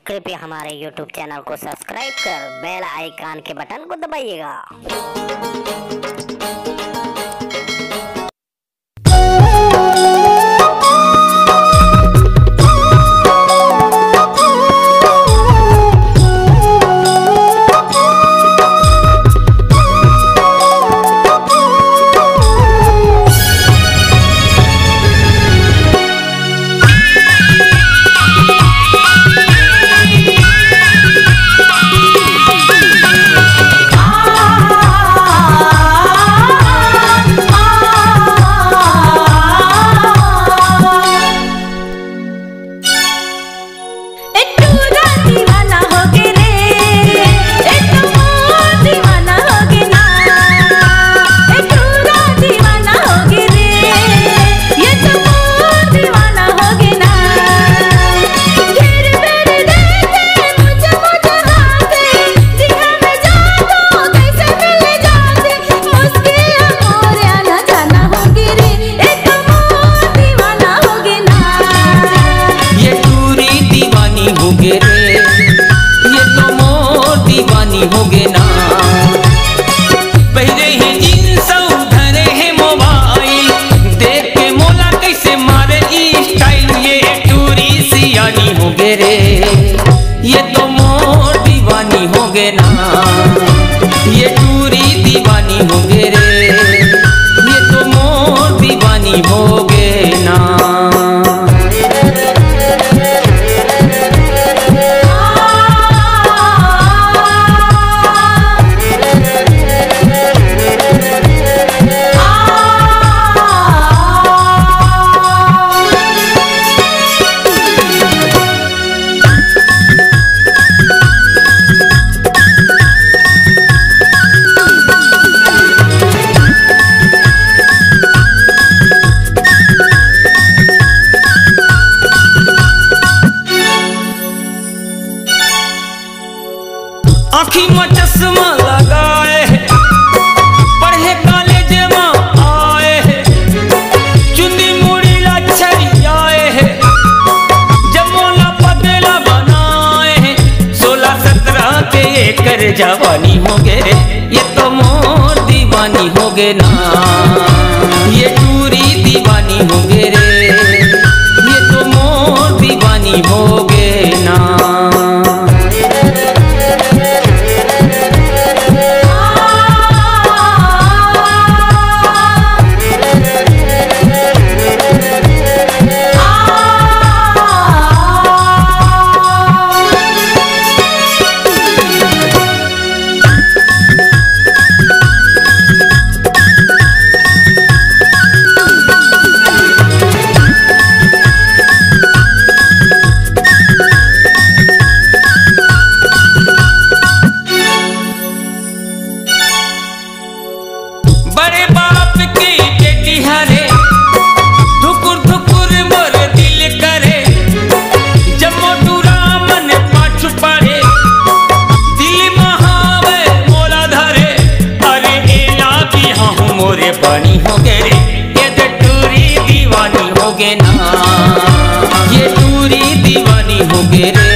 कृपया हमारे YouTube channel को सब्सक्राइब कर बेल आइकन के बटन को दबाइएगा। ये तो मोर दीवानी होगे ना। पहले ही जींस धरे है मोबाइल, देख के मोला कैसे मारे स्टाइल। ये टूरी सियानी होगे रे, ये तो मोर दीवानी होगे ना। ये टूरी दीवानी होगे रे, ये तो मोर दीवानी होगे ना। आँखी में चश्मा लगाए है, पढ़े कॉलेज में आए है, चुंदी मुड़ी लच्छरी आए है, जमोला पगला बनाए है। 16-17 के एकर जवानी हो गए, ये तो मोर दीवानी हो गए ना। ये टूरी दीवानी हो गए रे, ये तो मोर दीवानी हो गए ना। बड़े बाप की बेटी हरे, धुकुर धुकुर मोर दिल करे। जब मोटू रामन पाछू पड़े, दिल महावे मोला धरे। अरे एला भी हूँ मोरे बनी हो गए रे, ये तो टूरी दीवानी हो गए ना। ये टूरी दीवानी हो गए रे,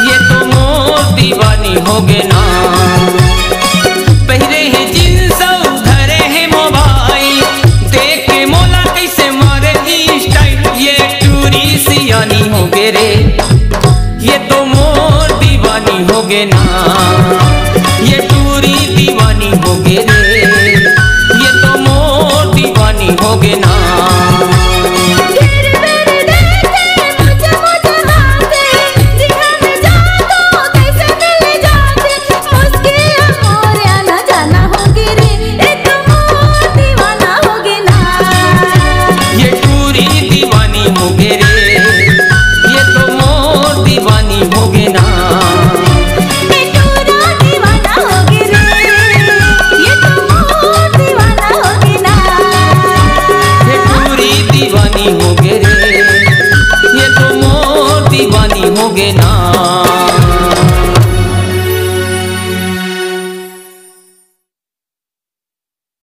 ये तो मोर दीवानी हो गए ना। पहले ही जींस धरे है मोबाइल, देख के मोला कैसे मारे स्टाइल। ये टूरी सियानी हो गए रे, ये तो मोर दीवानी हो गए ना। ये टूरी दीवानी हो गए रे, ये तो मोर दीवानी हो गए ना।